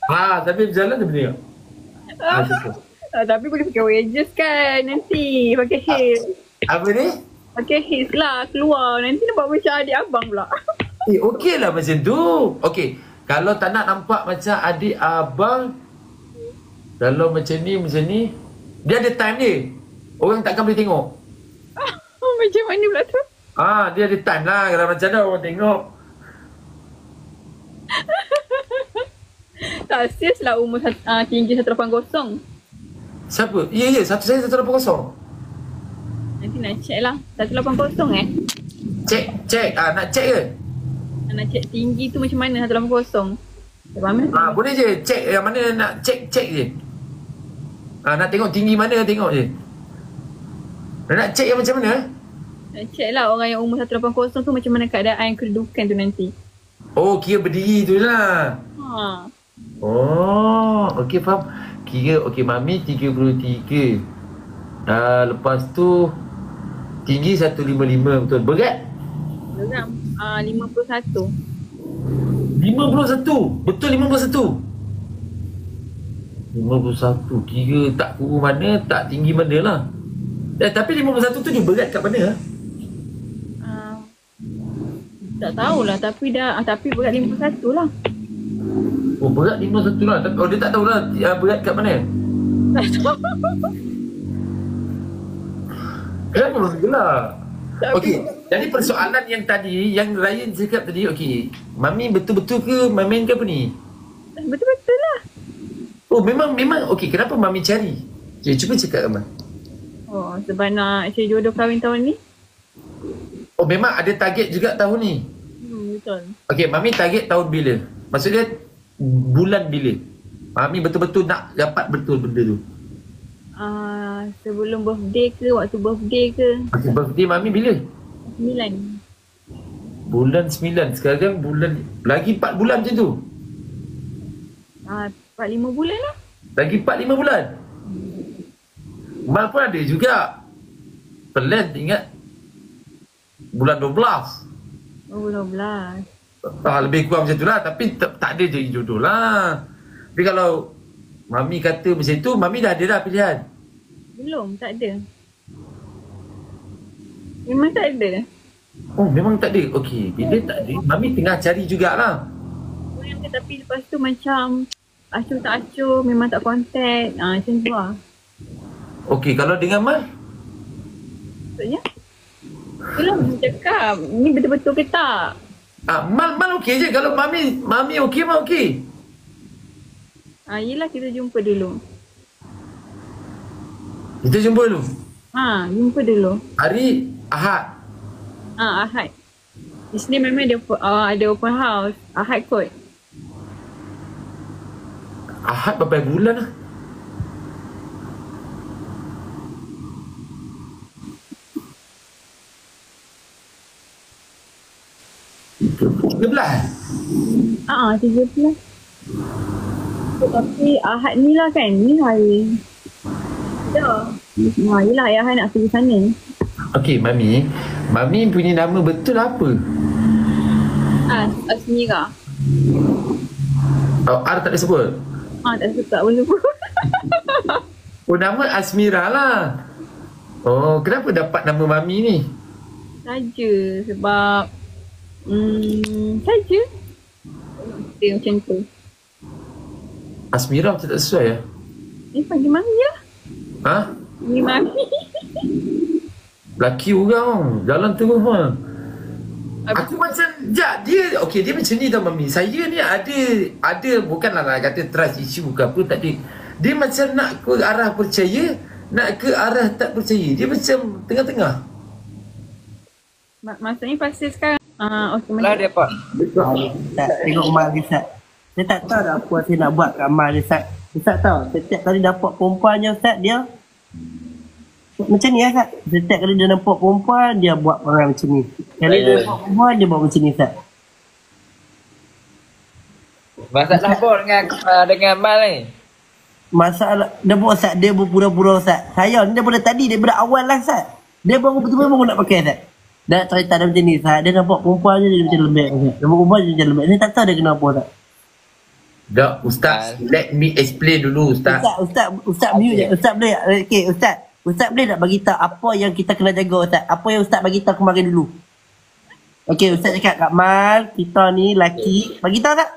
Tapi berjalan dia benda. Cukup. Tapi boleh pakai wedges kan nanti. Pakai heels. Apa ni? Pakai heels lah keluar. Nanti nampak macam adik abang pula. Okey lah macam tu. Okey. Kalau tak nak nampak macam adik abang, kalau macam ni, dia ada time dia. Orang takkan boleh tengok. Macam mana pula tu? Dia ada time lah. Kalau macam mana orang tengok. Tak sis lah umur tinggi 180. Siapa? Ya, satu saya 180. Nanti nak check lah. 180 Check. Nak check ke? Nak check tinggi tu macam mana 180. Boleh je. Check yang mana nak check je. Nak tengok tinggi mana tengok je. Nak check yang macam mana? Nak check lah orang yang umur 180 tu macam mana keadaan kedudukan tu nanti. Kira berdiri tu lah. Okey faham. Kira Mami 33. Lepas tu tinggi 155 betul. Berat? Berat 51. 51? Betul 51? 51. Kira tak kurus mana, tak tinggi mana lah. Tapi 51 tu dia berat kat mana? Tak tahulah tapi berat 51 lah. Berat 51 lah. Dia tak tahulah berat kat mana. Tak tahu. Kenapa gelak? Okey, jadi persoalan yang tadi, yang Ryan cakap tadi, okey, Mami betul-betul ke main ke apa ni? Betul-betul lah. Memang okey, kenapa Mami cari? Cuba cakap Mami. Sebab nak cari jodoh kahwin tahun ni. Memang ada target juga tahun ni? Betul. Okey, Mami target tahun bila? Maksudnya bulan bila? Mami betul-betul nak dapat betul benda tu? Sebelum birthday ke, waktu birthday ke. Birthday Mami bila? 9. Bulan 9. Sekarang bulan, lagi 4 bulan macam tu? 4-5 bulan lah. Lagi 4-5 bulan? Mal pun ada juga. Plan ingat bulan 12. Bulan 12. Lebih kurang macam tu lah. Tapi tak ada jadi jodoh lah. Tapi kalau Mami kata macam tu, Mami dah ada dah pilihan? Belum, tak ada. Memang tak ada. Memang tak ada? Okey, bila tak ada, Mami tengah cari jugalah. Tapi lepas tu macam acuh tak acuh, memang tak contact. Macam tu lah. Okey, kalau dengan Mal? Maksudnya? Itulah macam cakap. Ni betul-betul ke tak? Mal okey je. Kalau Mami okey, Mal okey. Yelah kita jumpa dulu. Kita jumpa dulu? Jumpa dulu. Hari Ahad? Ahad. Isnin memang ada open house. Ahad kot. Ahad berapa bulan lah? Sebelah? 13. Tapi Ahad ni lah kan. Ni hari. Ya. Yelah Ahad nak pergi sana. Okey, Mami punya nama betul apa? Asmira. R tak boleh sebut? Tak boleh sebut. Nama Asmira lah. Kenapa dapat nama Mami ni? Saja sebab saja. Dia macam tu. Asmira macam tak sesuai ya? Panggil Mami lah. Ni Mami. Laki orang jalan terus mah. Aku macam dia macam ni tau Mami. Saya ni ada bukanlah nak kata trust issue bukan apa, tak ada. Dia macam nak ke arah percaya, nak ke arah tak percaya. Dia macam tengah-tengah. Maksudnya pasal sekarang lah dia pak. Tak tengok Mal Ustaz. Saya tak tahu dah apa saya nak buat kat Mal Ustaz. Ustaz tahu setiap kali dapat perempuan je Ustaz, dia macam ni Ustaz. Setiap kali dia nampak perempuan dia buat perangai macam ni. Kali dia nampak perempuan dia buat macam ni Ustaz. Masalah apa dengan Mal ni? Masalah dia buat Ustaz, dia berpura-pura Ustaz. Saya ni daripada tadi, daripada awal lah Ustaz. Dia baru betul-betul baru nak pakai Ustaz. Dah cerita dia macam ni Ustaz. Dia nampak perempuan je dia macam lembek Ustaz. Nampak perempuan je macam lembek. Saya tak tahu dia kenapa Ustaz. Dak, Ustaz, let me explain dulu, Ustaz. Ustaz mute je. Ustaz boleh tak? Okey, Ustaz boleh tak bagi tahu apa yang kita kena jaga, Ustaz? Apa yang Ustaz bagi tahu kemarin dulu? Okey, Ustaz cakap Kak Mal, kita ni lelaki. Bagi tahu tak?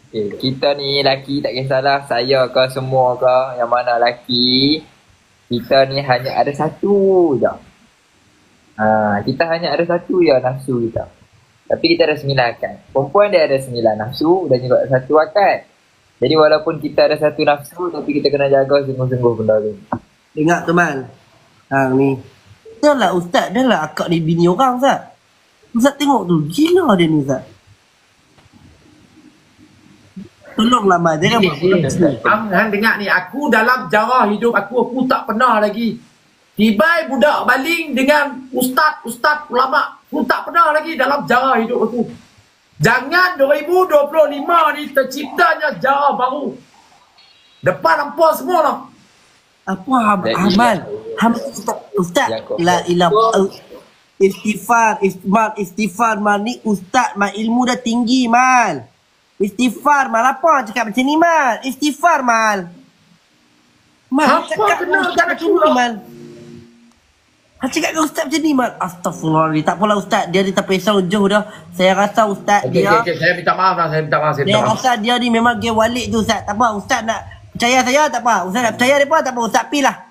Okay, kita ni lelaki tak kisahlah saya ke semua ke yang mana lelaki. Kita ni hanya ada satu je. Kita hanya ada satu je nafsu kita. Tapi kita ada 9 akal. Perempuan dia ada 9 nafsu dan juga ada 1 akal. Jadi walaupun kita ada 1 nafsu tapi kita kena jaga sungguh-sungguh benda ni. Dengar tu Mal. Hang ni. Dah lah Ustaz, dah lah akak ni bini orang, Ustaz. Ustaz tengok tu, gila dia ni, Ustaz. Tolonglah Mal, jangan buat benda macam ni. Hang dengar ni, aku dalam jarah hidup aku tak pernah lagi tibai budak baling dengan ustaz ulama. Aku tak pernah lagi dalam jarah hidup aku. Jangan 2025 ni terciptanya jarah baru. Depan hampa semua lah. Apa Amal? Ustaz, la ilah. Istighfar Mal ni Ustaz Mal, ilmu dah tinggi Mal. Istighfar Mal, apa cakap macam ni Mal? Istighfar Mal. Mal cakap dengan Ustaz macam ni Mal. Cakap dengan Ustaz macam ni Mal. Astaghfirullahaladzim. Tak apalah Ustaz, dia tak pisau jauh dah. Saya rasa Ustaz Okay, dia saya minta maaf lah, saya minta maaf. Saya rasa dia ni memang game walik tu Ustaz. Tak apa Ustaz nak percaya saya tak apa. Ustaz nak percaya dia pun tak apa. Ustaz pi lah.